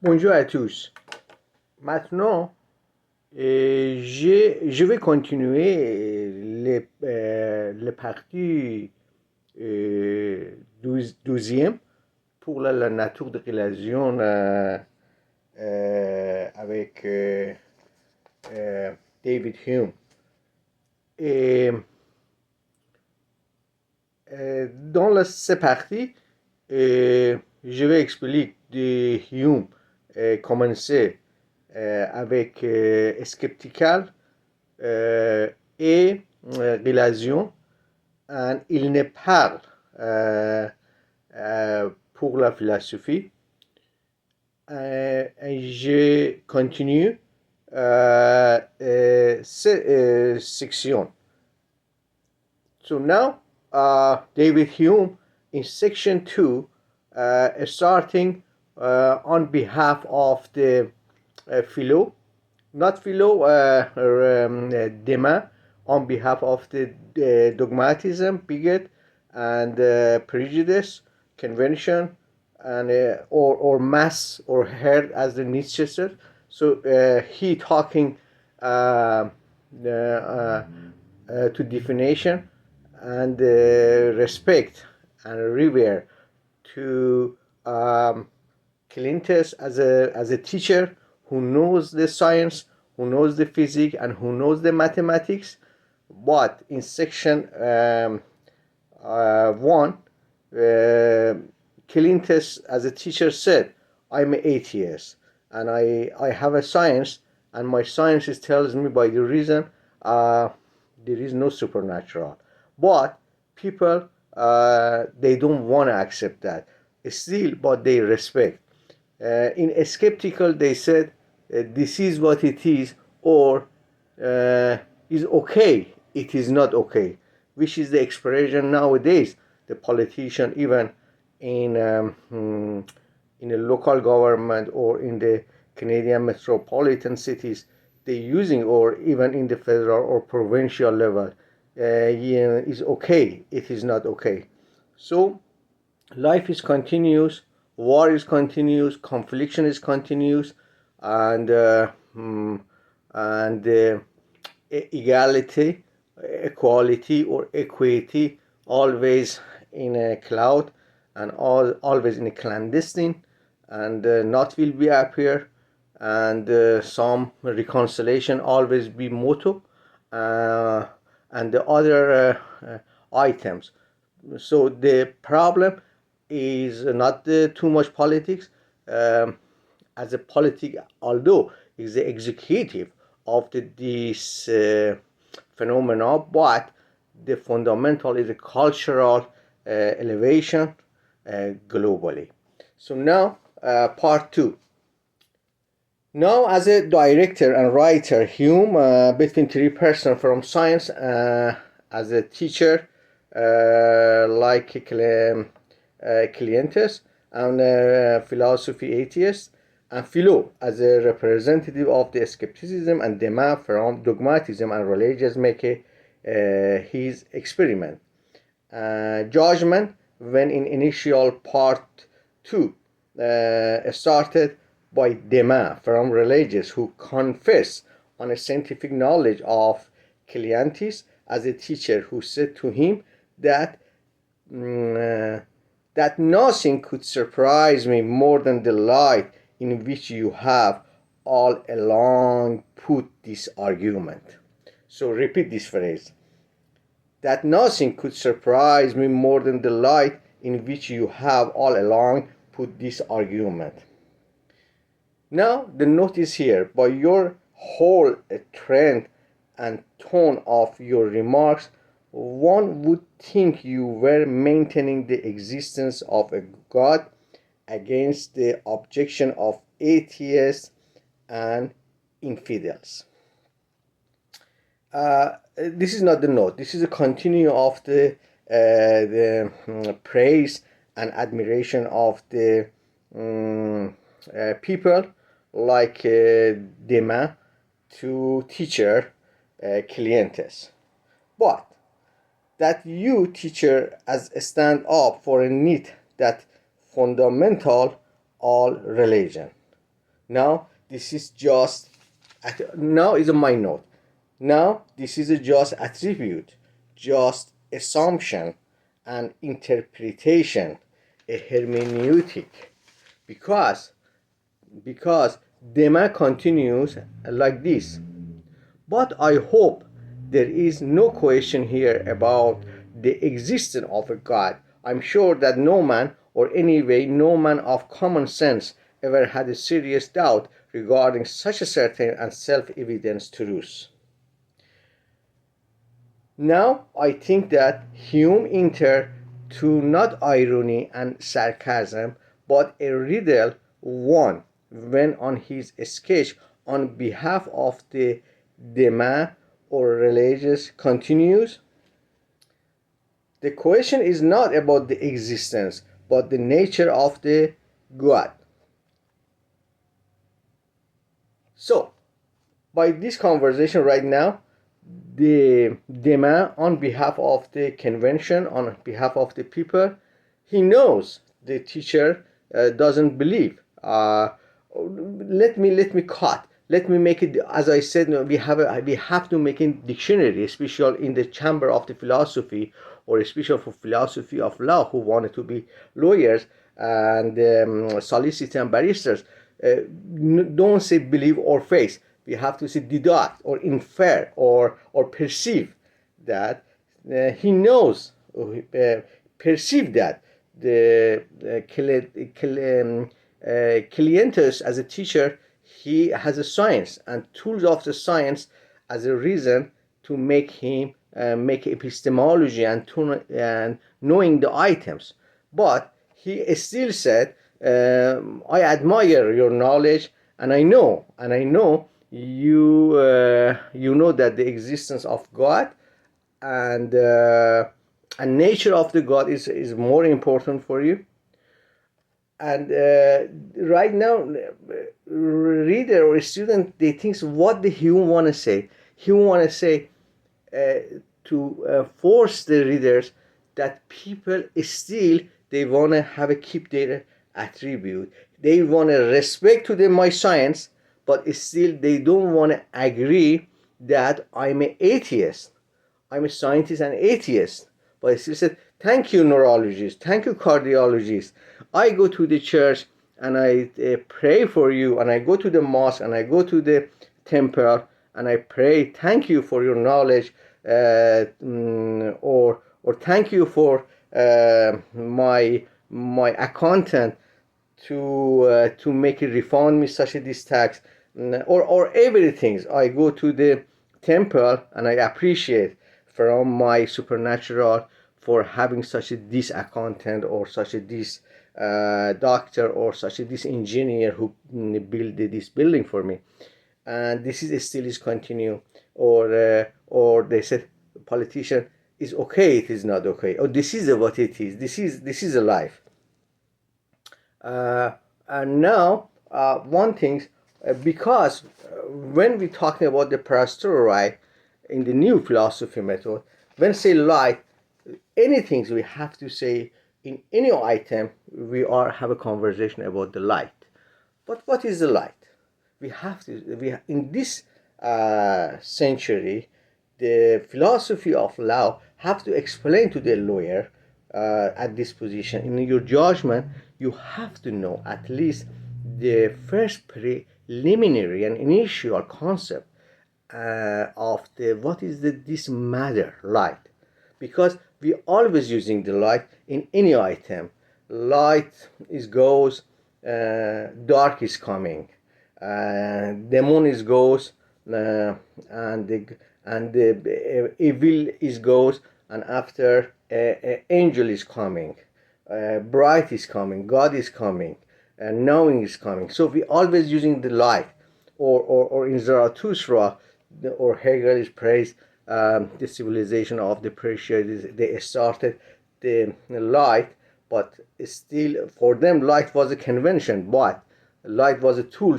Bonjour à tous. Maintenant, je vais continuer les parties 12e pour la nature de relation avec David Hume. Et ces parties, je vais expliquer de Hume commencer avec skeptical et relation. Il ne parle pour la philosophie. Je continue cette section. So now, David Hume in section 2, starting on behalf of the philo, not philo, Dema, on behalf of the dogmatism, bigot, and prejudice, convention, and or mass or herd, as the Nietzsche said. So he talking to definition and respect and revere to Clintus as a teacher who knows the science, who knows the physics, and who knows the mathematics. But in section 1, Clintus as a teacher said, I'm an atheist and I have a science, and my science tells me by the reason there is no supernatural. But people, they don't want to accept that still, but they respect. In a skeptical, they said this is what it is, or is okay, it is not okay, which is the expression nowadays. The politician, even in a local government or in the Canadian metropolitan cities, they're using, or even in the federal or provincial level, is okay, it is not okay. So life is continuous, war is continuous, conflict is continuous, and equality or equity always in a cloud, and always in a clandestine, and not will be appear, and some reconciliation always be motto, and the other items. So the problem is not too much politics, as a politic, although is the executive of this phenomena, but the fundamental is a cultural elevation globally. So now, part 2. Now, as a director and writer, Hume, between 3 persons from science, as a teacher, like Cleanthus, and philosophy atheist, and Philo as a representative of the skepticism, and Dema from dogmatism and religious, make his experiment. Judgment, when in initial part 2 started by Dema from religious, who confess on a scientific knowledge of Cleanthus as a teacher, who said to him that that nothing could surprise me more than the light in which you have all along put this argument. So repeat this phrase. That nothing could surprise me more than the light in which you have all along put this argument. Now the note is here. By your whole trend and tone of your remarks, one would think you were maintaining the existence of a God against the objection of atheists and infidels. This is not the note. This is a continue of the praise and admiration of the people like Dema to teacher Cleanthus. But that you, teacher, as stand up for a need that fundamental all religion. Now this is just now is a my note. Now this is a just attribute, just assumption, and interpretation, a hermeneutic, because because Dema continues like this. But I hope there is no question here about the existence of a God. I'm sure that no man, or anyway no man of common sense, ever had a serious doubt regarding such a certain and self-evident truth. Now I think that Hume entered to not irony and sarcasm, but a riddle one when on his sketch on behalf of the dema or religious continues. The question is not about the existence, but the nature of the God. So, by this conversation right now, the demand on behalf of the convention, on behalf of the people, he knows the teacher doesn't believe. Let me cut. Let me make it, as I said. We have to make a dictionary, especially in the chamber of the philosophy, or especially for philosophy of law, who wanted to be lawyers and solicitors and barristers. Don't say believe or face. We have to say deduct or infer or perceive that he knows, perceive that the clientus as a teacher, he has a science and tools of the science as a reason to make him make epistemology and knowing the items. But he still said, I admire your knowledge, and I know you know that the existence of God and nature of the God is more important for you. And right now, reader or student, they think what the Hume want to say. Hume want to say to force the readers that people still they want to have a keep their attribute. They want to respect to the my science, but still they don't want to agree that I'm an atheist. I'm a scientist and atheist. But I still said, thank you, neurologist. Thank you, cardiologist. I go to the church and I pray for you, and I go to the mosque and I go to the temple and I pray, thank you for your knowledge, or thank you for my accountant to make it refund me such a this tax, or everything. I go to the temple and I appreciate from my supernatural for having such a this accountant or such a this doctor or such a this engineer who built this building for me. And this is still is continue, or they said politician is okay, it is not okay, or this is what it is, this is a life. And now one thing, because when we're talking about the Prosteriori in the new philosophy method, when say light, anything we have to say in any item, we are have a conversation about the light. But what is the light? We in this century, the philosophy of law have to explain to the lawyer at this position. In your judgment, you have to know at least the first preliminary and initial concept of the what is this matter, light, because we always using the light in any item. Light is goes, dark is coming, the moon is goes, and the evil is goes, and after angel is coming, bright is coming, God is coming, and knowing is coming. So we always using the light, or in Zarathustra, or Hegel is praised the civilization of the Persia. They started the light, but still for them light was a convention, but light was a tool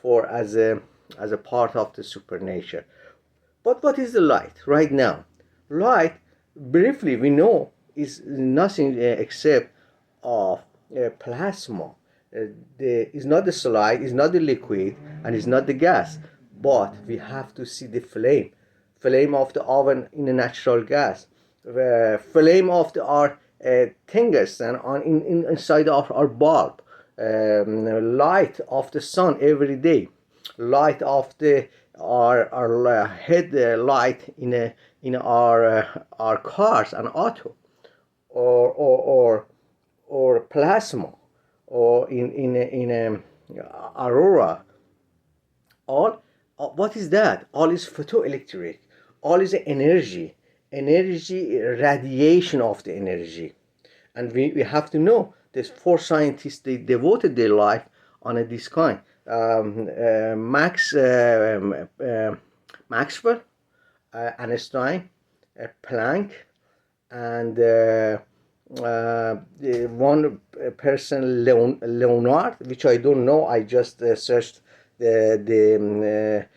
for as a part of the supernature. But what is the light right now? Light, briefly we know, is nothing except of plasma. is not the solid, is not the liquid, and is not the gas. But we have to see the flame of the oven in a natural gas, the flame of the our tungsten on inside of our bulb, light of the sun every day, light of the our head light in our cars and auto, or plasma, or in aurora. All what is that? All is photoelectric. All is energy radiation of the energy. And we have to know there's four scientists, they devoted their life on this kind. Maxwell, Einstein, Planck, and one person, Leonard, which I don't know. I just searched the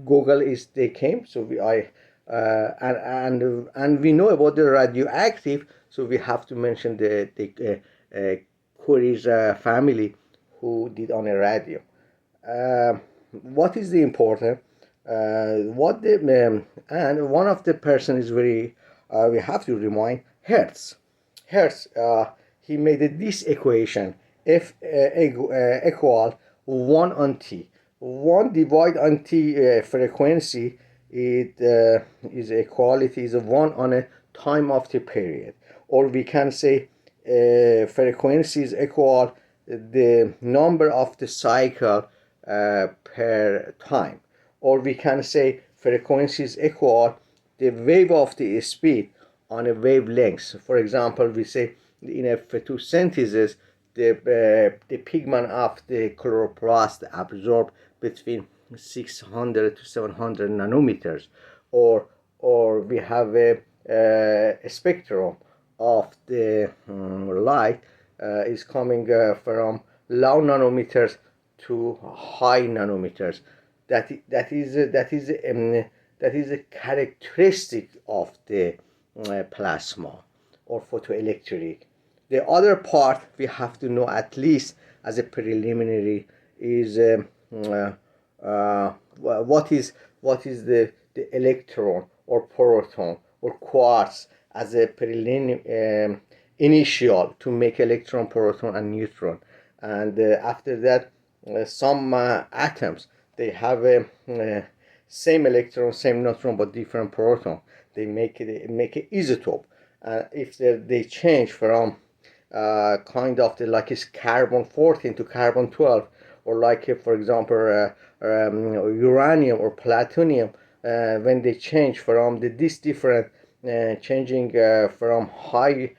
Google is they came. So and we know about the radioactive. So we have to mention the Curie's family who did on a radio. What is the important? What the and one of the person is very. We have to remind Hertz. Hertz, he made this equation F equal 1 on T. 1 divide on T frequency, it is equality is 1 on a time of the period. Or we can say frequency is equal the number of the cycle per time. Or we can say frequency is equal the wave of the speed on a wavelength. For example, we say in a photosynthesis, the pigment of the chloroplast absorb between 600 to 700 nanometers, or we have a spectrum of the light is coming from low nanometers to high nanometers. That is a characteristic of the plasma or photoelectric. The other part we have to know at least as a preliminary is what is the electron or proton or quartz as a initial to make electron, proton, and neutron. And after that, some atoms, they have a same electron, same neutron, but different proton. They make an isotope. If they change from kind of like it's carbon 14 to carbon 12, or like for example uranium or plutonium, when they change from this different changing from high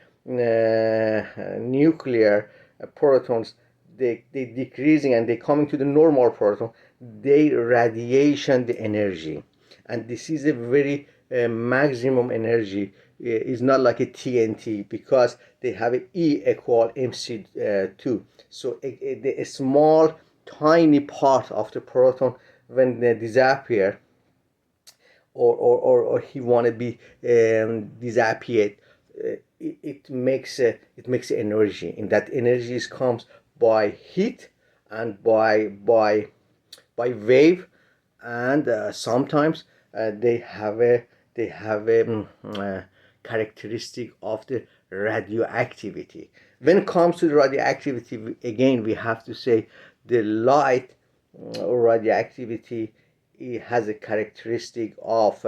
nuclear protons, they decreasing and they coming to the normal proton, they radiation the energy, and this is a very maximum energy. Is not like a TNT, because they have an E equal MC2. So a small tiny part of the proton, when they disappear, or he want to be disappeared, it makes energy, and that energy comes by heat and by wave, and sometimes they have a characteristic of the radioactivity. When it comes to the radioactivity, again we have to say the light or radioactivity, it has a characteristic of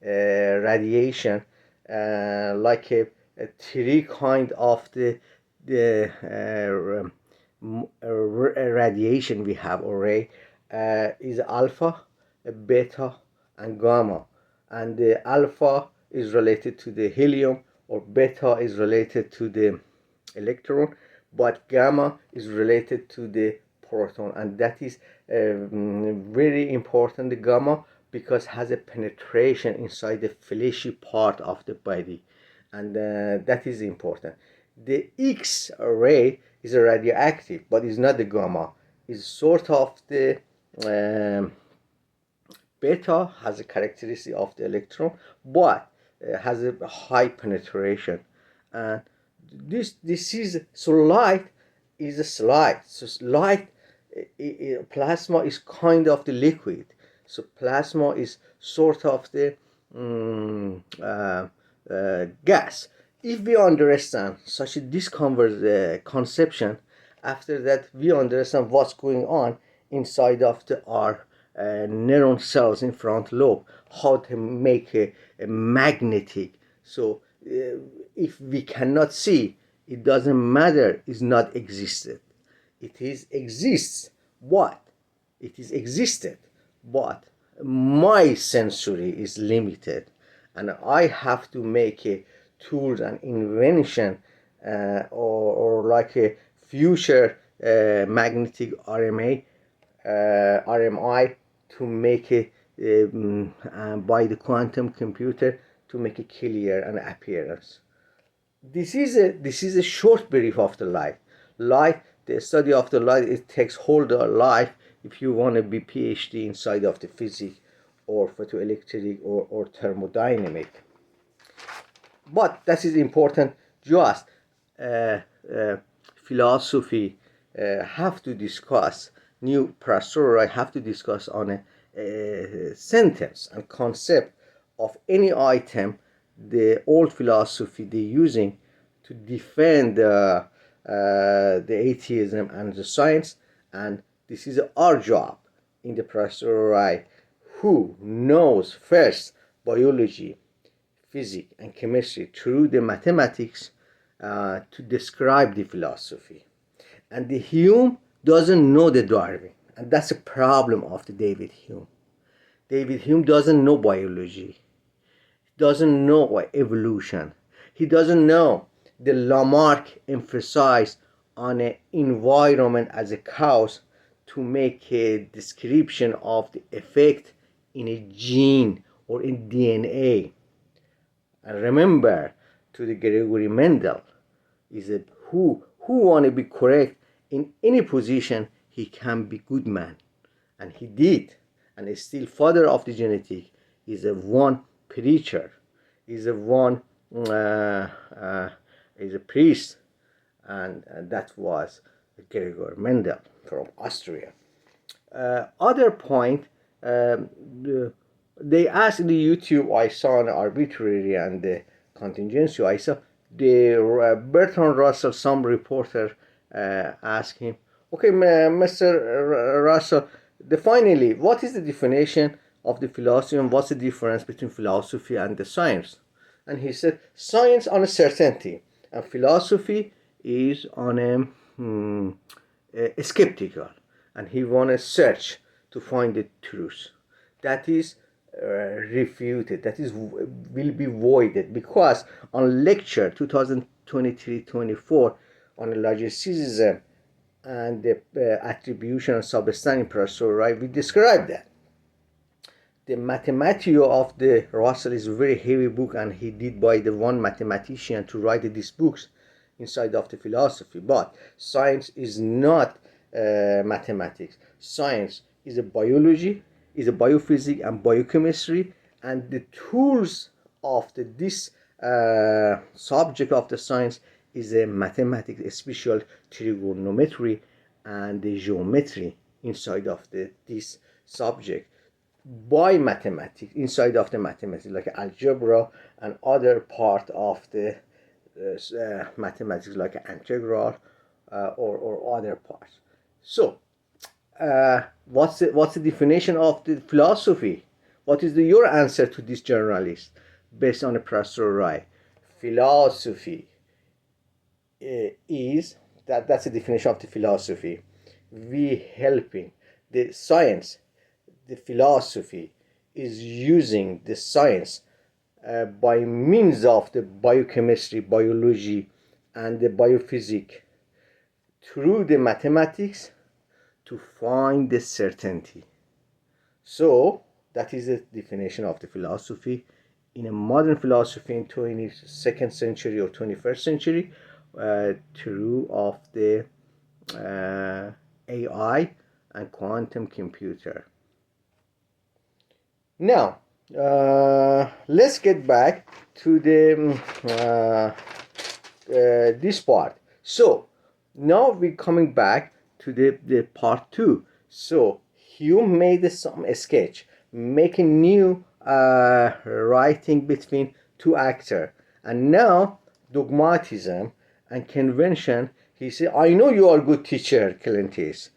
radiation, like a three kind of the radiation we have, or ray, is alpha, beta, and gamma. And the alpha is related to the helium, or beta is related to the electron, but gamma is related to the proton. And that is very important, the gamma, because has a penetration inside the fleshy part of the body, and that is important. The X-ray is a radioactive, but it's not the gamma. It's sort of the beta, has a characteristic of the electron, but has a high penetration. And this is so light is a light. So light, plasma is kind of the liquid. So plasma is sort of the gas. If we understand such a disconverse conception, after that we understand what's going on inside of our neuron cells in front lobe, how to make a magnetic. So if we cannot see, it doesn't matter, it's not existed. It is exists. What? It is existed, but my sensory is limited, and I have to make a tools and invention, or like a future magnetic RMI to make it by the quantum computer to make it clear and appearance. This is a short brief of the light. Light, the study of the light, it takes whole life if you want to be PhD inside of the physics or photoelectric or thermodynamic. But that is important. Just philosophy have to discuss new Prosteriori have to discuss on a sentence and concept of any item the old philosophy they're using to defend the atheism and the science. And this is our job in the Prosteriori, who knows first biology, physics, and chemistry through the mathematics to describe the philosophy. And the Hume doesn't know the Darwin, and that's a problem of the David Hume. David Hume doesn't know biology. He doesn't know evolution. He doesn't know the Lamarck emphasized on an environment as a cause to make a description of the effect in a gene or in DNA. And remember, to the Gregory Mendel, is that who want to be correct in any position, he can be good man, and he did, and is still father of the genetic. Is a one preacher, is a one is a priest, and that was Gregory Mendel from Austria. Other point, they asked in the YouTube, I saw an arbitrary and the contingency. I saw the Bertrand Russell, some reporter asked him, okay, Mr. Russell, finally, what is the definition of the philosophy and what's the difference between philosophy and the science? And he said, science on a certainty and philosophy is on a skeptical, and he want to search to find the truth. That is refuted, that is will be voided, because on lecture 2023-24 on logicism and the attribution of substanding Prosteriori, we described that. The Mathematica of the Russell is a very heavy book, and he did by the one mathematician to write these books inside of the philosophy. But science is not mathematics. Science is a biology, is a biophysics and biochemistry, and the tools of this subject of the science is a mathematics, especially trigonometry and the geometry inside of this subject. By mathematics, inside of the mathematics, like algebra and other part of the mathematics, like integral or other parts. So, what's the definition of the philosophy? What is your answer to this journalist based on a Prosteriori? Philosophy is that's the definition of the philosophy. We helping the science. The philosophy is using the science by means of the biochemistry, biology, and the biophysics through the mathematics to find the certainty. So that is the definition of the philosophy. In a modern philosophy in 22nd century or 21st century, through of the AI and quantum computer. Now, let's get back to the this part. So, Now we're coming back to the part two. So Hume made some sketch, making new writing between two actors, and now dogmatism and convention. He said, "I know you are a good teacher, Clintis,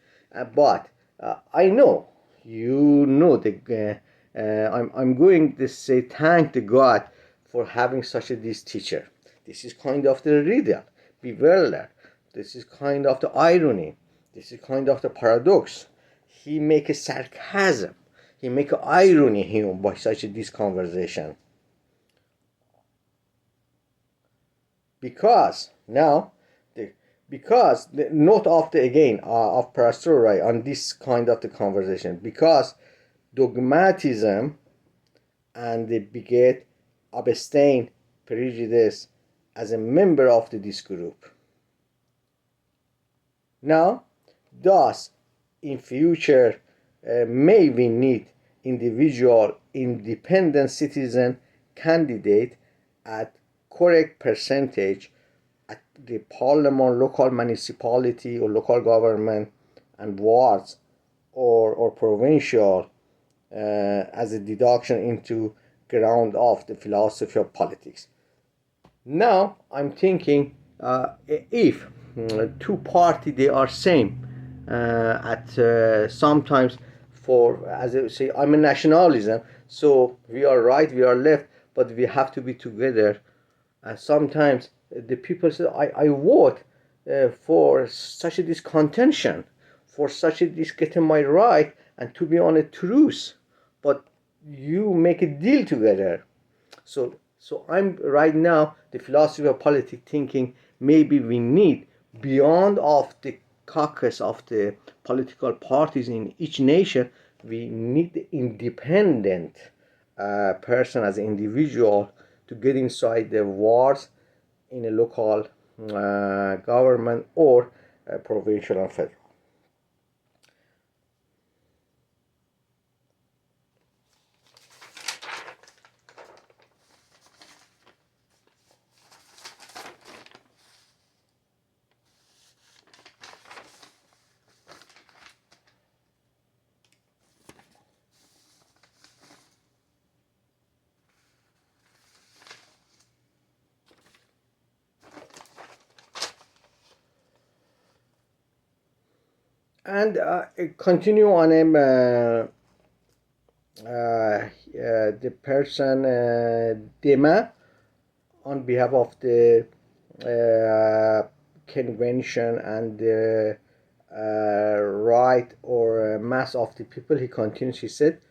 but I know you know the. I'm going to say thank the God for having such a this teacher. This is kind of the riddle, bewildered. This is kind of the irony. This is kind of the paradox. He make a sarcasm. He make a irony here by such a this conversation. Because now, because the note of the again of Prosteriori on this kind of the conversation, because dogmatism and the beget abstain prejudice as a member of this group. Now, thus, in future, may we need individual independent citizen candidate at correct percentage at the parliament, local municipality or local government and wards or provincial as a deduction into ground of the philosophy of politics. Now I'm thinking if two party they are same at sometimes for as I say I'm a nationalism, so we are right, we are left, but we have to be together. And sometimes the people say I vote for such a this contention, for such a this getting my right and to be on a truce, but you make a deal together. So I'm right now the philosophy of politics thinking maybe we need beyond of the caucus of the political parties in each nation, we need the independent person as an individual to get inside the wars in a local government or provincial and federal. And continue on him the person Dema on behalf of the convention and the right or mass of the people. He continues, he said,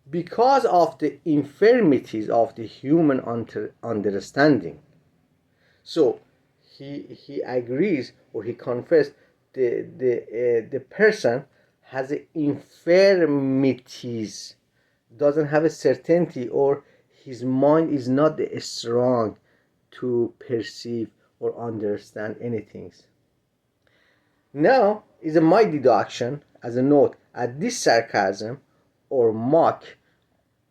because of the infirmities of the human understanding. So he agrees or he confessed the person has infirmities, doesn't have a certainty, or his mind is not strong to perceive or understand anything. Now is my deduction as a note at this sarcasm or mock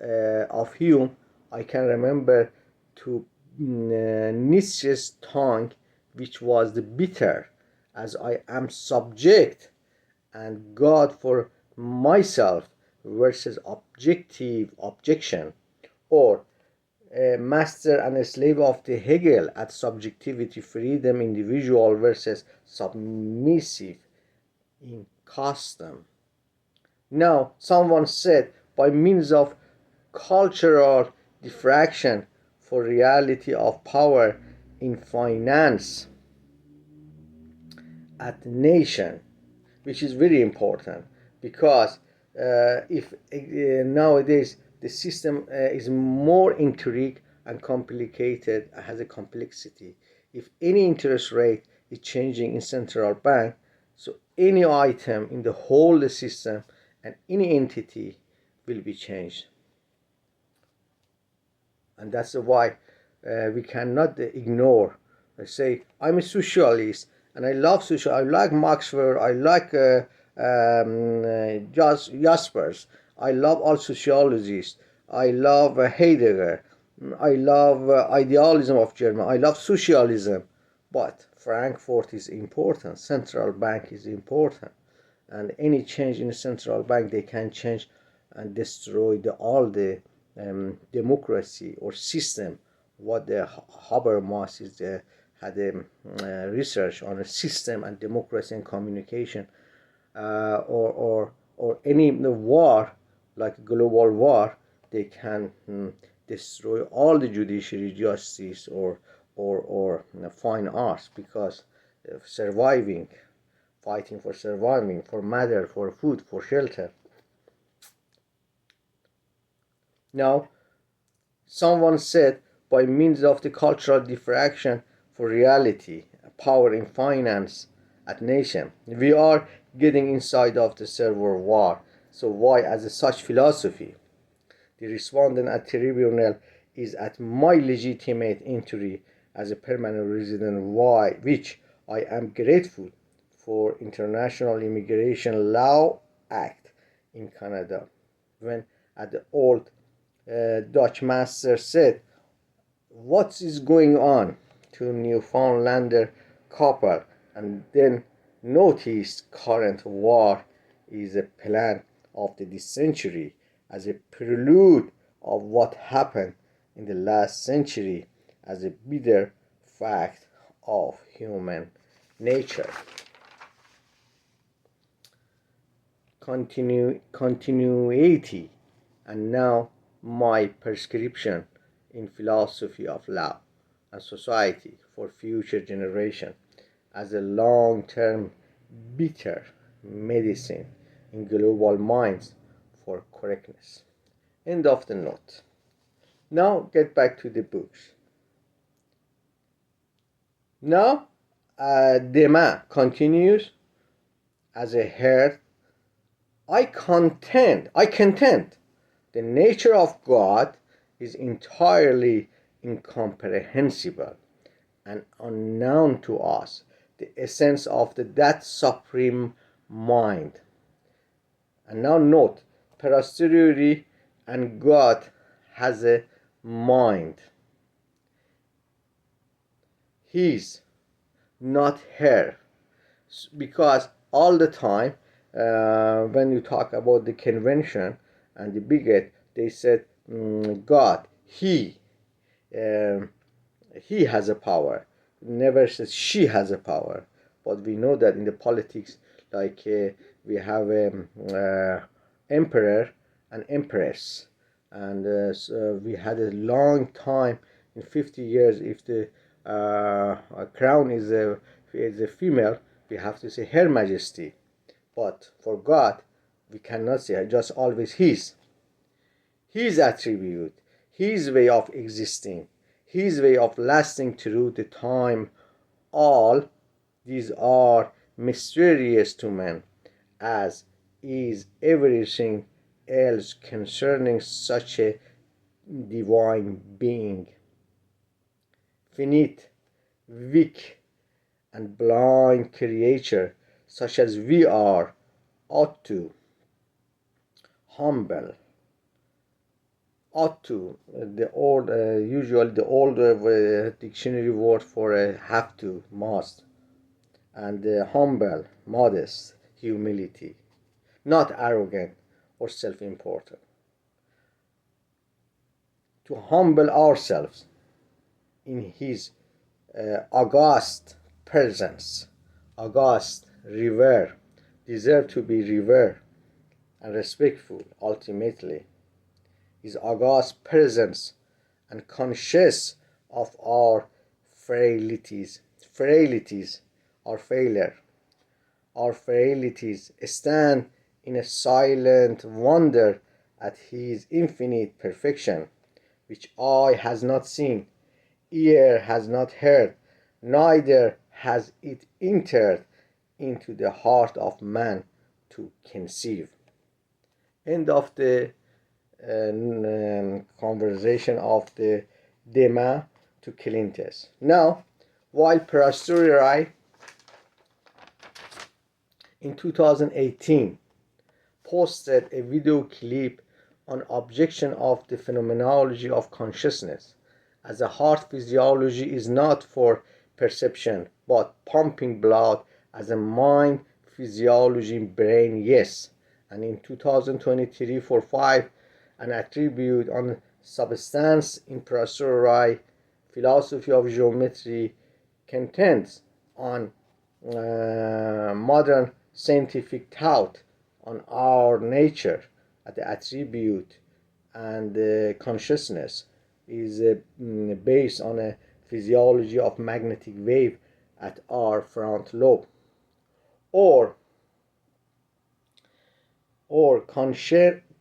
of Hume. I can remember to Nietzsche's tongue, which was the bitter, as I am subject and God for myself versus objective objection, or master and a slave of the Hegel at subjectivity, freedom, individual versus submissive in custom. Now, someone said by means of cultural diffraction for reality of power in finance at nation, which is very important because if nowadays the system is more intricate and complicated, has a complexity. If any interest rate is changing in central bank, so any item in the whole system and any entity will be changed. And that's why we cannot ignore. I say I'm a socialist and I love social. I like Marx. I like Jaspers. I love all sociologists. I love Heidegger. I love idealism of German. I love socialism. But Frankfurt is important, central bank is important, and any change in the central bank, they can change and destroy all the democracy or system. What the Habermas is had a research on a system and democracy and communication, or any war like global war, they can destroy all the judiciary, justice, or fine arts, because surviving, fighting for surviving, for matter, for food, for shelter. Now, someone said, by means of the cultural diffraction for reality, power in finance at nation, we are getting inside of the server war. So why, as a such philosophy, the respondent at tribunal is at my legitimate entry as a permanent resident, why, which I am grateful for International Immigration Law Act in Canada. When at the old Dutch master said, what is going on, to Newfoundlander couple, and then noticed current war is a plan of this century as a prelude of what happened in the last century, as a bitter fact of human nature. Continuity, and now my prescription in philosophy of law and society for future generation as a long-term bitter medicine in global minds for correctness. End of the note. Now get back to the books. Now Dema continues, as a herd I contend the nature of God is entirely incomprehensible and unknown to us, the essence of that supreme mind. And now note, Prosteriori and God has a mind. His, not her. Because all the time, when you talk about the convention and the bigot, they said God, he has a power. Never says she has a power. But we know that in the politics, like we have emperor and empress, and so we had a long time in 50 years. If the crown is a female, we have to say Her Majesty. But for God, we cannot say just always His attribute, His way of existing, His way of lasting through the time. All these are mysterious to man, as is everything else concerning such a divine being. Finite, weak, and blind creature such as we are ought to humble, the old usually the old dictionary word for have to, must, and humble, modest, humility, not arrogant or self-important. To humble ourselves in His august presence, august, revere, deserve to be revered and respectful. Ultimately, His august presence, and conscious of our frailties, our failure, our frailties, stand in a silent wonder at His infinite perfection, which eye has not seen, ear has not heard, neither has it entered into the heart of man to conceive. End of the conversation of the Dema to Clintus. Now, while Prosteriori in 2018 posted a video clip on objection of the phenomenology of consciousness, as a heart physiology is not for perception, but pumping blood as a mind, physiology, brain, yes. And in 2023 for 5, an attribute on substance in Prosteriori, philosophy of geometry, contends on modern scientific thought on our nature at the attribute and consciousness is based on a physiology of magnetic wave at our front lobe, or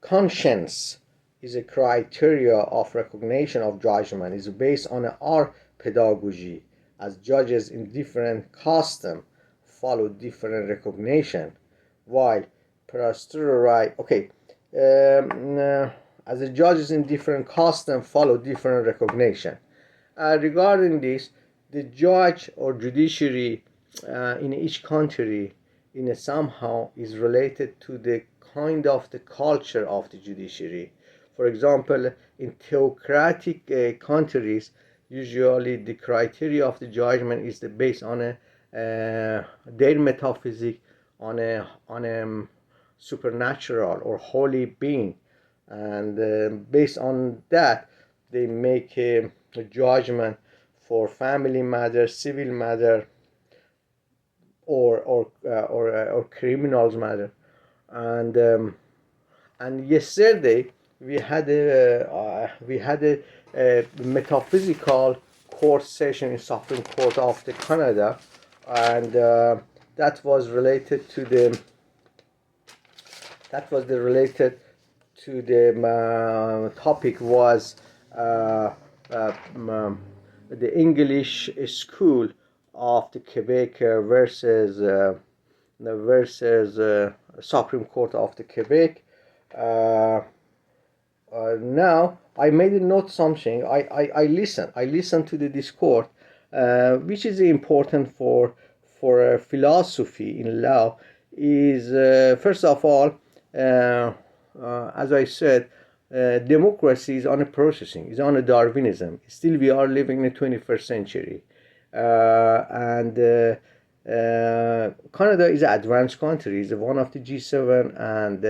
conscience is a criteria of recognition of judgment, is based on our pedagogy, as judges in different custom follow different recognition, while Prosteriori, as the judges in different custom follow different recognition. Regarding this, the judge or judiciary in each country in a somehow is related to the kind of the culture of the judiciary. For example, in theocratic countries, usually the criteria of the judgment is based on their metaphysics, on a supernatural or holy being, and based on that they make a judgment for family matter, civil matter, or criminals matter. And yesterday we had a metaphysical court session in Supreme Court of the Canada, and that was related to the topic was the English school of the Quebec versus Supreme Court of the Quebec. Now I made a note something. I listen to the discourse, which is important for philosophy in law. Is first of all, as I said, democracy is on a processing, is on a Darwinism. Still, we are living in the 21st century, and Canada is an advanced country. It's one of the G7, and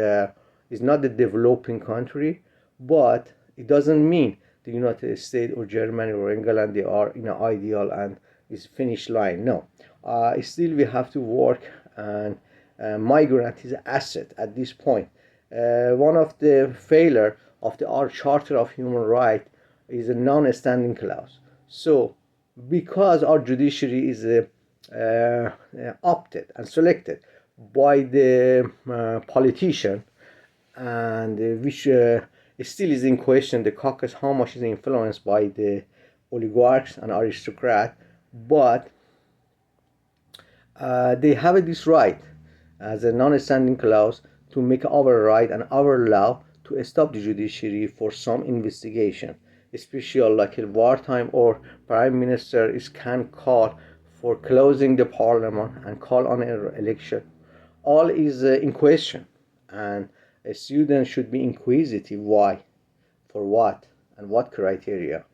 is not the developing country, but it doesn't mean the United States or Germany or England they are in an ideal and is finish line. No, still we have to work, and migrant is an asset at this point. One of the failure of our Charter of Human Rights is a non-standing clause. So, because our judiciary is opted and selected by the politician, and which still is in question, the caucus, how much is influenced by the oligarchs and aristocrats, but they have this right as a non-standing clause to make our right and our law to stop the judiciary for some investigation, especially like a wartime, or prime minister can call for closing the parliament and call on an election. All is in question, and a student should be inquisitive. Why? For what? And what criteria?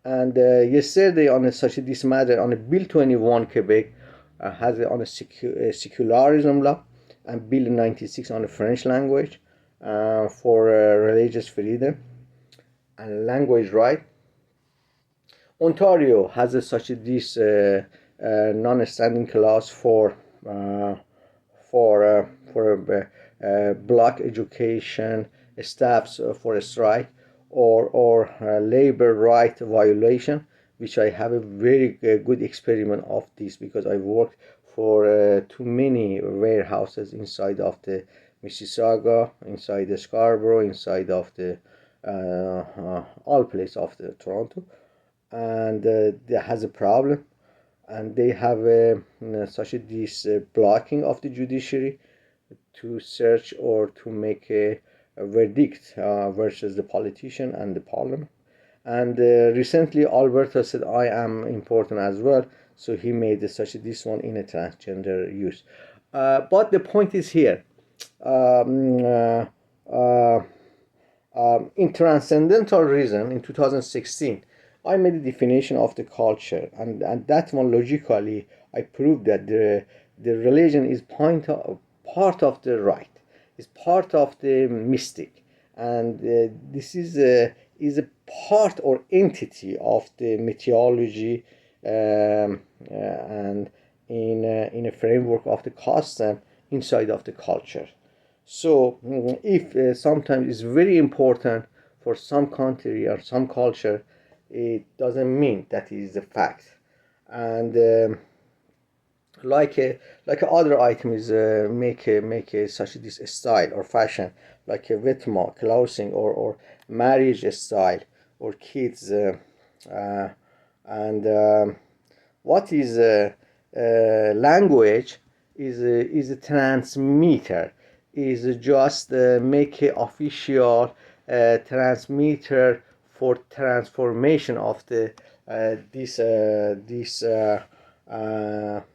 And yesterday on this matter, on a Bill 21 Quebec has on a secularism law, and Bill 96 on the French language for religious freedom and language right. Ontario has this non-standing clause for block education, staffs for a strike, or labor right violation, which I have a very good experiment of this, because I worked for too many warehouses inside of the Mississauga, inside the Scarborough, inside of the all place of the Toronto, and there has a problem, and they have this blocking of the judiciary to search or to make a verdict versus the politician and the parliament. And recently Alberta said I am important as well, so he made this one in a transgender use. But the point is here, in transcendental reason in 2016, I made a definition of the culture, and that one logically I proved that the religion is part of the rite, is part of the mystic, and this is a part or entity of the mythology, and in a framework of the custom inside of the culture. So if sometimes it's very important for some country or some culture, it doesn't mean that is a fact. And like like other items make a, such this style or fashion, like a vetma, clothing, or marriage style, or kids, uh, and what is language is a transmitter, is just make a official transmitter for transformation of the this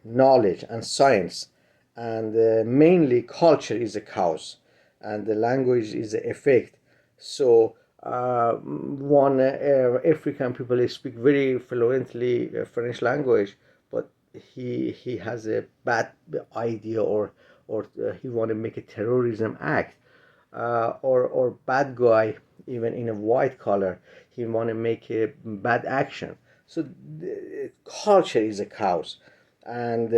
knowledge and science, and mainly culture is a cause and the language is the effect. So one African people speak very fluently French language, but he has a bad idea, or he want to make a terrorism act, or bad guy, even in a white collar, he want to make a bad action. So culture is a cause, and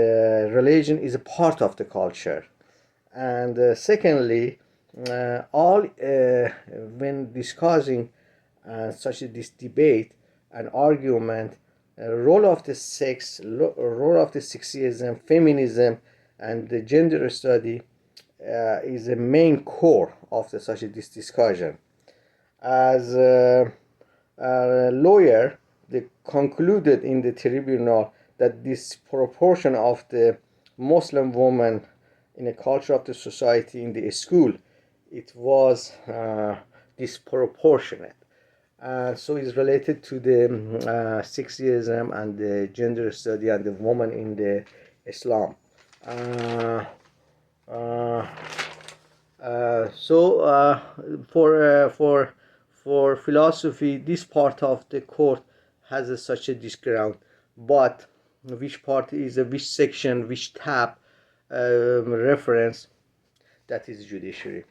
religion is a part of the culture. And secondly, all when discussing such a this debate and argument, role of the role of the sexism, feminism, and the gender study is a main core of the such a this discussion. As a lawyer, they concluded in the tribunal that this proportion of the Muslim woman in a culture of the society in the school, it was disproportionate. So it's related to the sexism and the gender study and the woman in the Islam. Uh, uh, so for philosophy, this part of the court has such a disground, but which part is which section, which tab reference, that is judiciary.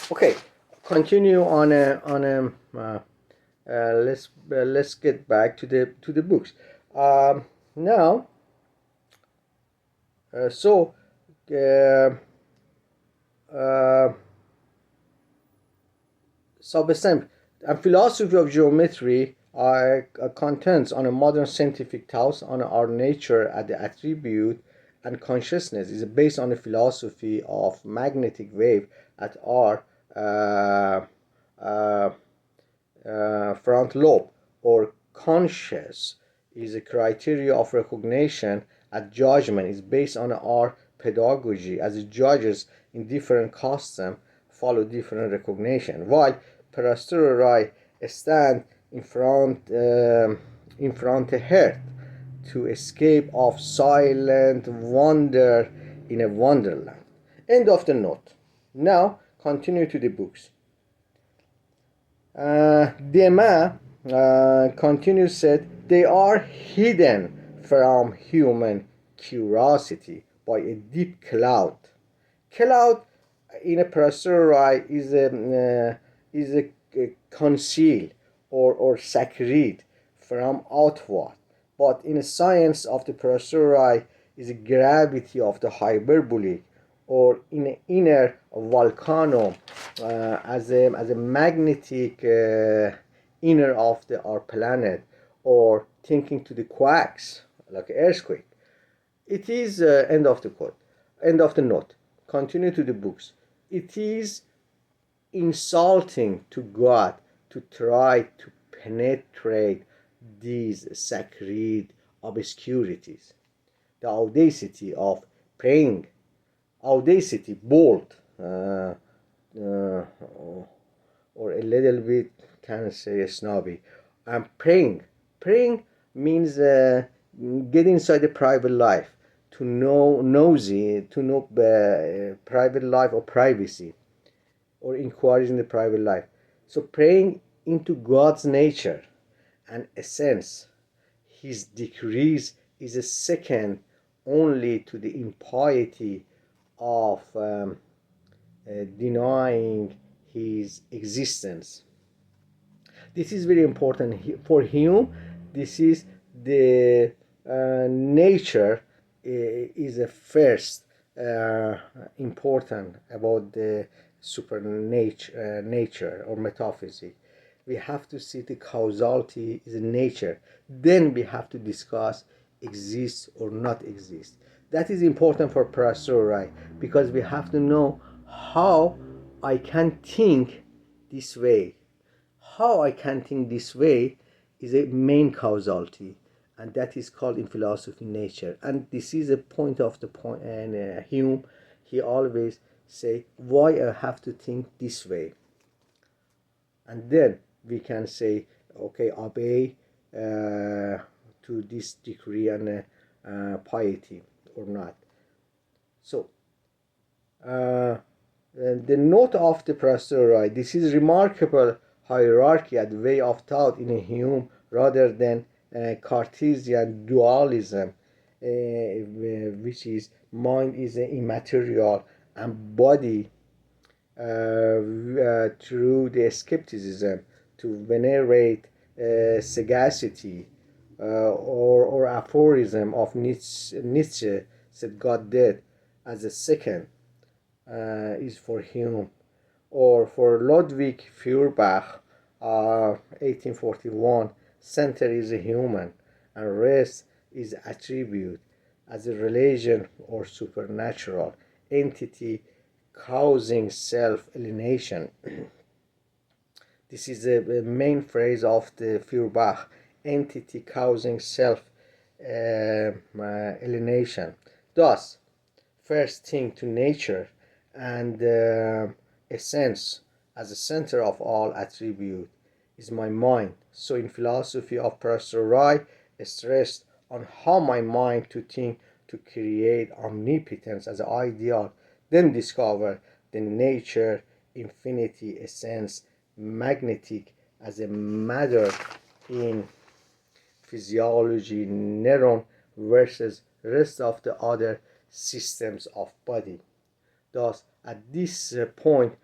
Okay, continue on a let's get back to the books. Now, so uh, uh, substem and philosophy of geometry contends on a modern scientific thoughts on our nature at the attribute and consciousness is based on a philosophy of magnetic wave at our uh, uh, front lobe, or conscious is a criteria of recognition at judgment is based on our pedagogy as judges in different custom follow different recognition, while Prosteriori stand in front of heart to escape of silent wonder in a wonderland. End of the note. Now continue to the books. Dema continues said they are hidden from human curiosity by a deep cloud. Cloud in a prosteriori is a conceal or secrete from outward, but in a science of the prosteriori is a gravity of the hyperbolic, or in an inner volcano as a magnetic inner of our planet, or thinking to the quacks like earthquake. It is end of the quote, end of the note. Continue to the books. It is insulting to God to try to penetrate these sacred obscurities. The audacity of praying, audacity, bold, or a little bit, can say, snobby. And praying means get inside the private life, to know nosy, to know private life or privacy, or inquiries in the private life. So praying into God's nature and essence, his decrees is a second only to the impiety of denying his existence. This is very important for Hume. This is the nature is a first important about the supernature nature or metaphysics. We have to see the causality is in nature. Then we have to discuss exists or not exist. That is important for Prosteriori because we have to know how I can think this way. How I can think this way is a main causality, and that is called in philosophy nature. And this is a point of the point. And Hume, he always say why I have to think this way, and then we can say okay, obey to this degree and piety or not. So the note of the Prosteriori, this is remarkable hierarchy and way of thought in a Hume rather than Cartesian dualism, which is mind is immaterial and body through the skepticism to venerate sagacity or aphorism of Nietzsche said God dead as a second is for Hume, or for Ludwig Feuerbach, 1841, center is a human and rest is attribute as a relation or supernatural entity causing self-alienation. This is the main phrase of the Feuerbach, entity causing self-alienation. Thus, first thing to nature and essence as the center of all attribute is my mind. So in philosophy of Prosteriori, stressed on how my mind to think to create omnipotence as an ideal, then discover the nature, infinity, essence, magnetic as a matter in physiology, neuron versus rest of the other systems of body. Thus, at this point,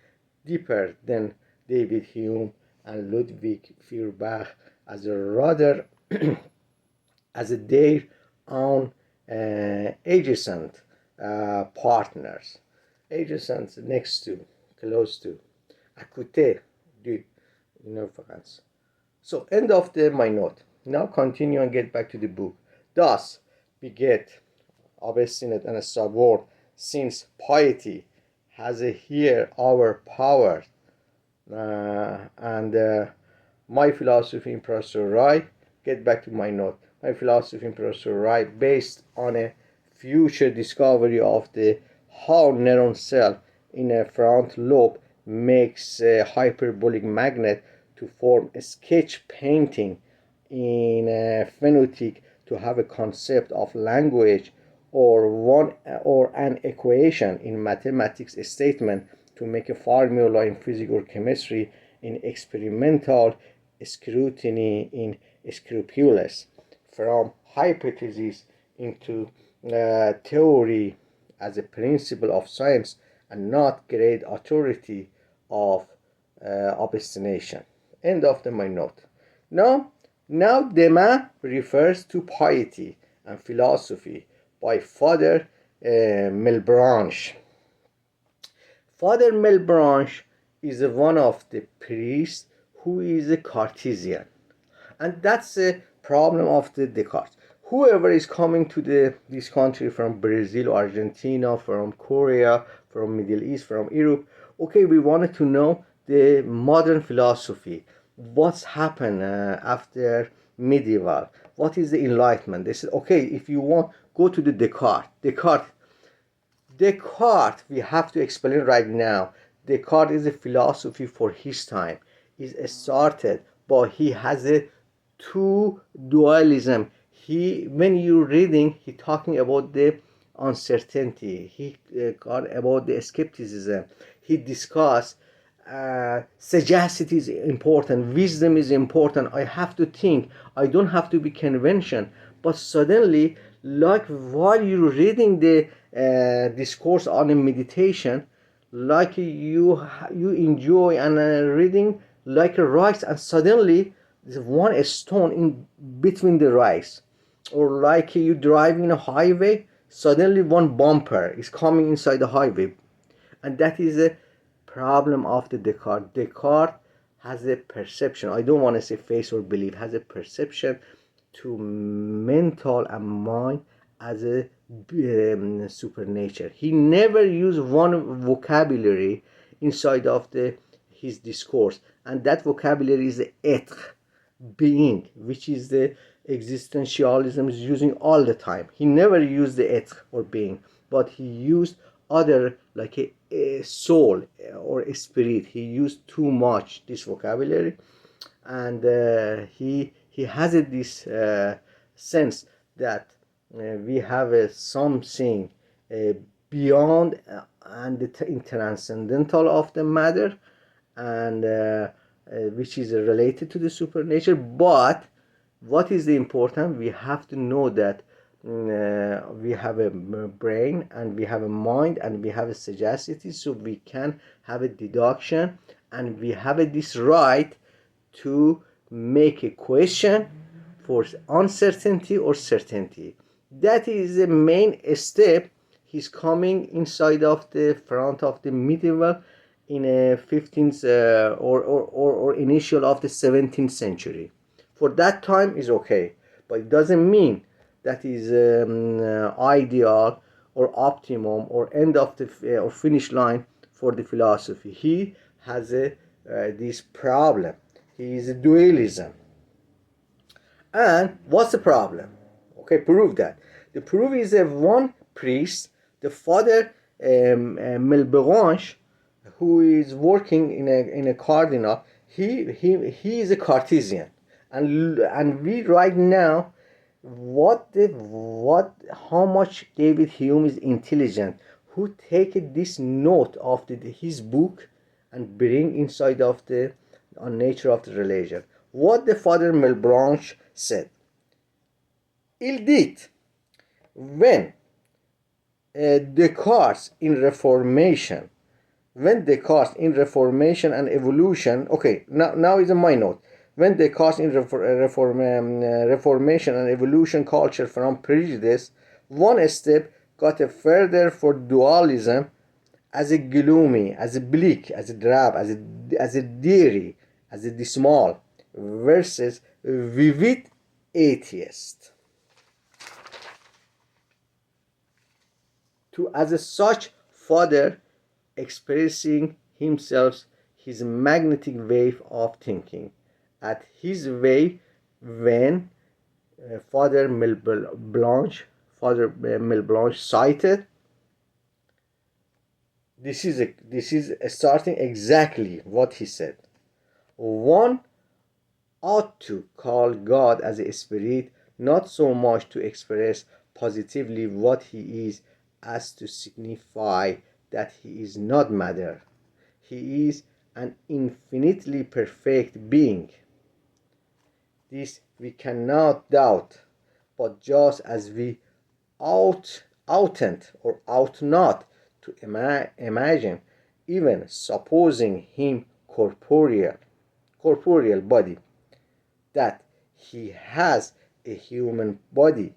deeper than David Hume and Ludwig Feuerbach as a rather as a their own adjacent partners, adjacent next to, close to, à côté du, France. So end of my note. Now continue and get back to the book. Thus beget obstinate and stubborn, since piety has here our power. And my philosophy in Prosteriori, get back to my note. My philosophy in Prosteriori based on a future discovery of the how neuron cell in a front lobe makes a hyperbolic magnet to form a sketch painting in a phenotypic to have a concept of language or one or an equation in mathematics statement to make a formula in physical chemistry in experimental scrutiny in scrupulous from hypothesis into theory as a principle of science and not great authority of obstination. End of my note. Now Demain refers to piety and philosophy by Father Malebranche. Father Malebranche is one of the priests who is a Cartesian, and that's a problem of the Descartes. Whoever is coming to this country from Brazil, Argentina, from Korea, from Middle East, from Europe, okay, we wanted to know the modern philosophy. What's happened after medieval? What is the Enlightenment? They said, okay, if you want, go to the Descartes. Descartes, we have to explain right now. Descartes is a philosophy for his time. Is started, but he has a two dualism. When you're reading, he talking about the uncertainty. He got about the skepticism. He discussed sagacity is important, wisdom is important. I have to think. I don't have to be convention. But suddenly, like while you're reading the discourse on a meditation, like you enjoy and reading like a rice, and suddenly there's one stone in between the rice, or like you drive in a highway, suddenly one bumper is coming inside the highway, and that is a problem of the Descartes. Descartes has a perception. I don't want to say face or belief. Has a perception to mental and mind as a supernature. He never used one vocabulary inside of the his discourse, and that vocabulary is être, being, which is the existentialism is using all the time. He never used the être or being, but he used other like a soul or a spirit. He used too much this vocabulary, and he has this sense that we have something beyond and the transcendental of the matter, and which is related to the supernature. But what is the important? We have to know that we have a brain and we have a mind and we have a sagacity, so we can have a deduction, and we have this right to make a question for uncertainty or certainty. That is the main step. He's coming inside of the front of the medieval in a 15th or initial of the 17th century. For that time is okay, but it doesn't mean that is ideal or optimum or end of the or finish line for the philosophy. He has this problem. He is a dualism. And what's the problem? Okay, prove that. The proof is one priest, the father Melberange, who is working in a cardinal. He is a Cartesian, and we right now how much David Hume is intelligent, who take this note of his book and bring inside of the on nature of the religion. What the father Melbranche said. Il dit, when Descartes in Reformation, and evolution, okay, now is my note. When Descartes in Reformation and evolution culture from prejudice, one step got a further for dualism as a gloomy, as a bleak, as a drab, as a dreary, as a dismal, versus vivid atheist. To as such father expressing himself his magnetic wave of thinking at his way when Father Melblanche cited. This is starting exactly what he said. One ought to call God as a spirit, not so much to express positively what he is as to signify that he is not matter. He is an infinitely perfect being. This we cannot doubt, but just as we oughtn't or ought not to imagine, even supposing him corporeal body, that he has a human body,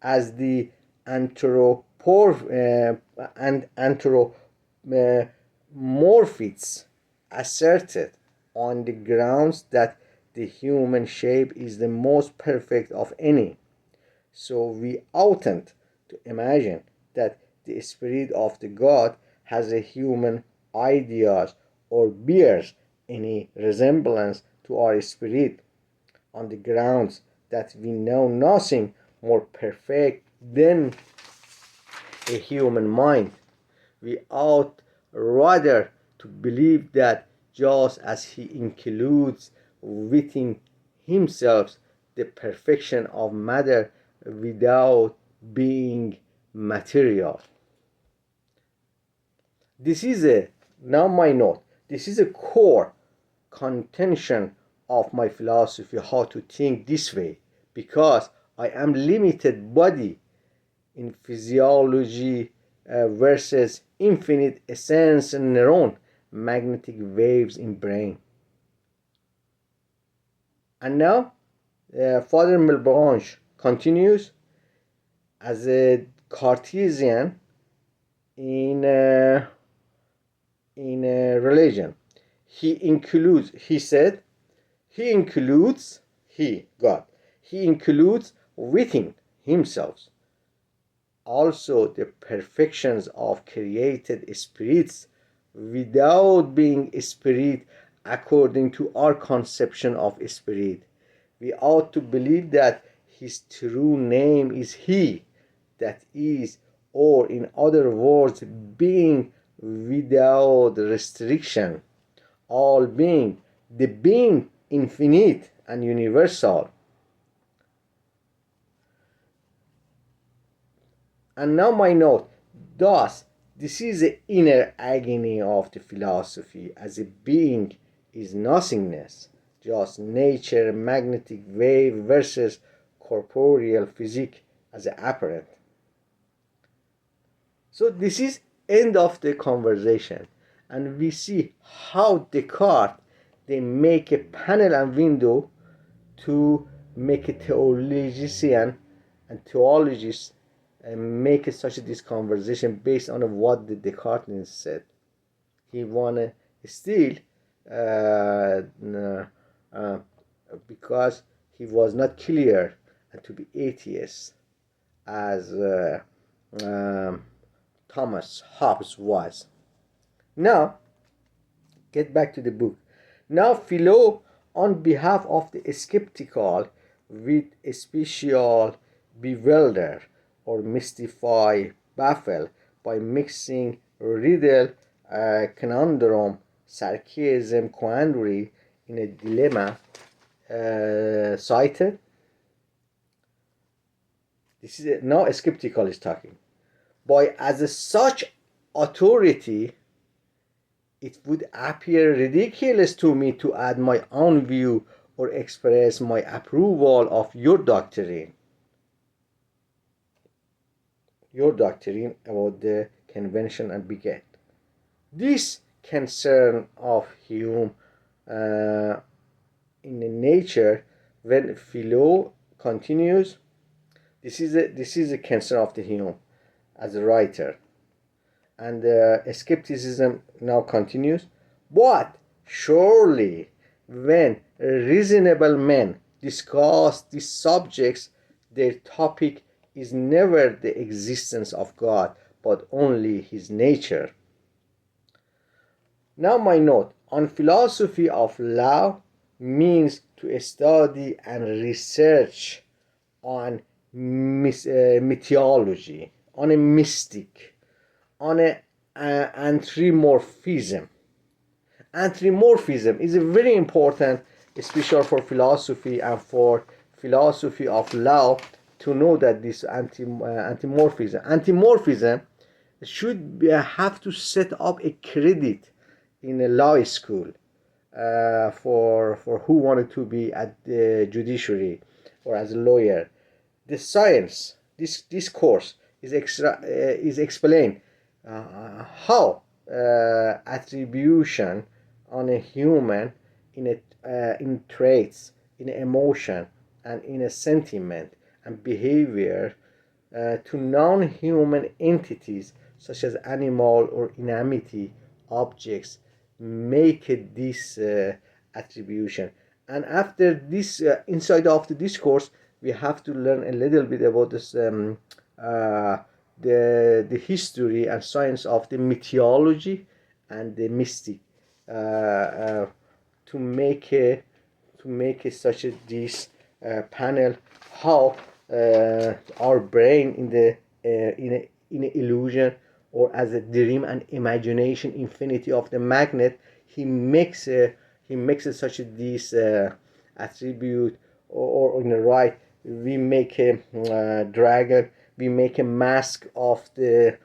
as the anthropomorphists asserted, on the grounds that the human shape is the most perfect of any. So we oughtn't to imagine that the spirit of the God has a human ideas or bears any resemblance to our spirit, on the grounds that we know nothing more perfect than a human mind. We ought rather to believe that just as he includes within himself the perfection of matter without being material. This is Now my note. This is a core contention of my philosophy, how to think this way, because I am limited body in physiology versus infinite essence and neuron, magnetic waves in brain. And now Father Malebranche continues as a Cartesian in religion. He said, God, he includes within himself also the perfections of created spirits without being spirit according to our conception of spirit. We ought to believe that his true name is he, that is, or in other words, being without restriction, all being, the being infinite and universal. And now my note. Thus, this is the inner agony of the philosophy, as a being is nothingness, just nature, magnetic wave versus corporeal physique as apparent. So this is end of the conversation, and we see how Descartes they make a panel and window to make a theologian and theologists make such a this conversation based on what the Descartes said. He wanna still uh, uh, because he was not clear and to be atheist as um, Thomas Hobbes was. Now, get back to the book. Now, Philo, on behalf of the skeptical, with special bewilder or mystify, baffle by mixing riddle, conundrum, sarcasm, quandary in a dilemma cited. This is now a skeptical is talking. By as such authority, it would appear ridiculous to me to add my own view or express my approval of your doctrine about the convention and beget. This concern of Hume in the nature, when Philo continues, this is a concern of the Hume as a writer, and skepticism now continues. But surely, when reasonable men discuss these subjects, their topic is never the existence of God, but only his nature. Now my note on philosophy of law means to study and research on mythology, on a mystic, on a anthropomorphism. Anthropomorphism is a very important, especially for philosophy and for philosophy of law, to know that this anthropomorphism should have to set up a credit in a law school for who wanted to be at the judiciary or as a lawyer. The science, this course is explained how attribution on a human in traits, in emotion, and in a sentiment and behavior to non-human entities such as animal or inanimate objects make this attribution. And after this, inside of the discourse, we have to learn a little bit about this the history and science of the mythology and the mystic to make such a this panel how our brain in the in a illusion or as a dream and imagination infinity of the magnet, he makes such a this attribute, or in the right, we make a dragon, we make a mask of the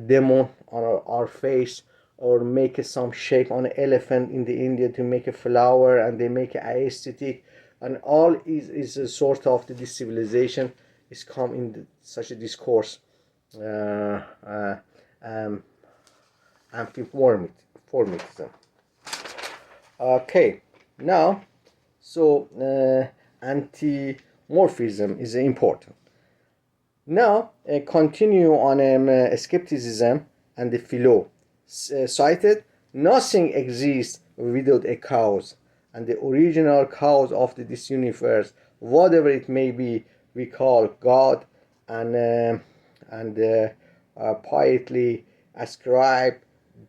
demon on our face, or make some shape on an elephant in the India to make a flower, and they make it aesthetic, and all is a sort of the this civilization is come in such a discourse, uh, uh, um, amphiformism. Okay, now so antimorphism is important. Now, continue on skepticism and the philo. Cited, nothing exists without a cause, and the original cause of this universe, whatever it may be, we call God, and piety ascribe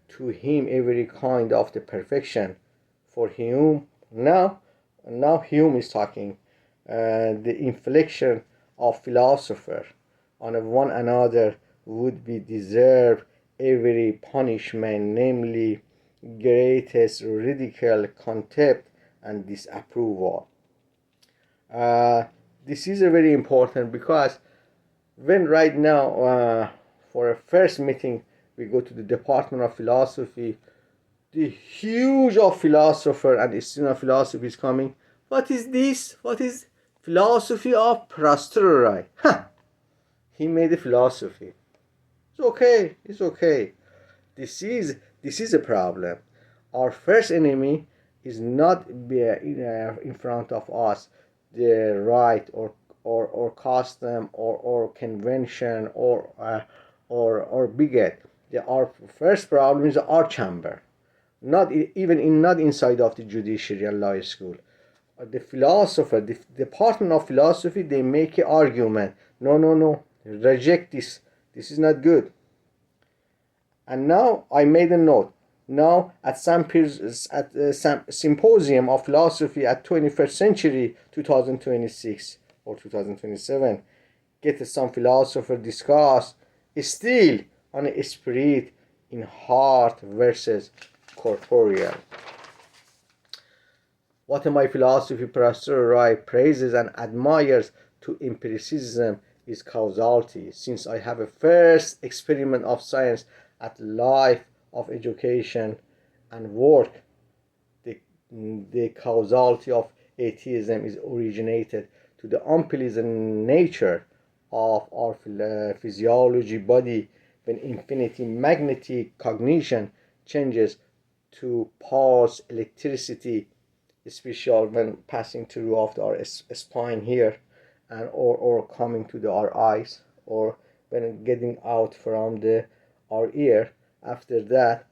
to Him every kind of the perfection. For Hume, now Hume is talking, the inflection of philosopher on one another would be deserve every punishment, namely greatest ridicule, contempt, and disapproval. This is a very important, because when right now for a first meeting we go to the Department of Philosophy, the huge of philosopher and student of philosophy is coming. What is this? What is philosophy of Prosteriori? Huh. He made a philosophy. It's okay. It's okay. This is a problem. Our first enemy is not in front of us the right or custom or convention or bigot. Our first problem is our chamber, not inside of the judiciary and law school. The philosopher, the department of philosophy, they make an argument. No, no, no, reject this. This is not good. And now I made a note. Now at some symposium of philosophy at 21st century 2026 or 2027, get some philosopher discuss still on a spirit in heart versus corporeal. What my philosophy Prosteriori praises and admires to empiricism is causality. Since I have a first experiment of science at life of education and work, the causality of atheism is originated to the unpleasant nature of our physiology body when infinity magnetic cognition changes to pulse electricity, especially when passing through of our spine here, and or coming to our eyes, or when getting out from our ear. After that,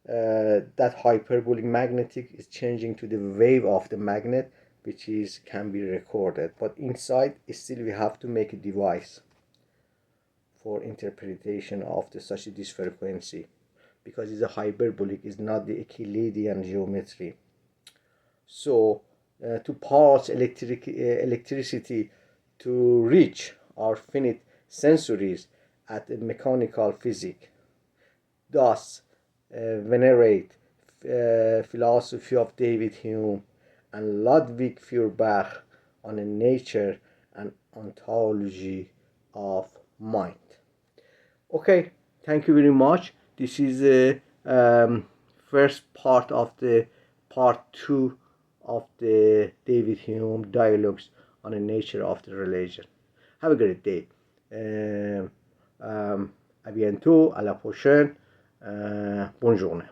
that hyperbolic magnetic is changing to the wave of the magnet, which can be recorded. But inside, still we have to make a device for interpretation of such a this frequency, because it's a hyperbolic, is not the Euclidean geometry. So to pulse electricity to reach our finite sensories at a mechanical physics. Thus, venerate philosophy of David Hume and Ludwig Feuerbach on the nature and ontology of mind. Okay, thank you very much. This is the first part of the part 2 of the David Hume dialogues on the nature of the religion. Have a great day. À bientôt, à la prochaine. Bonne journée.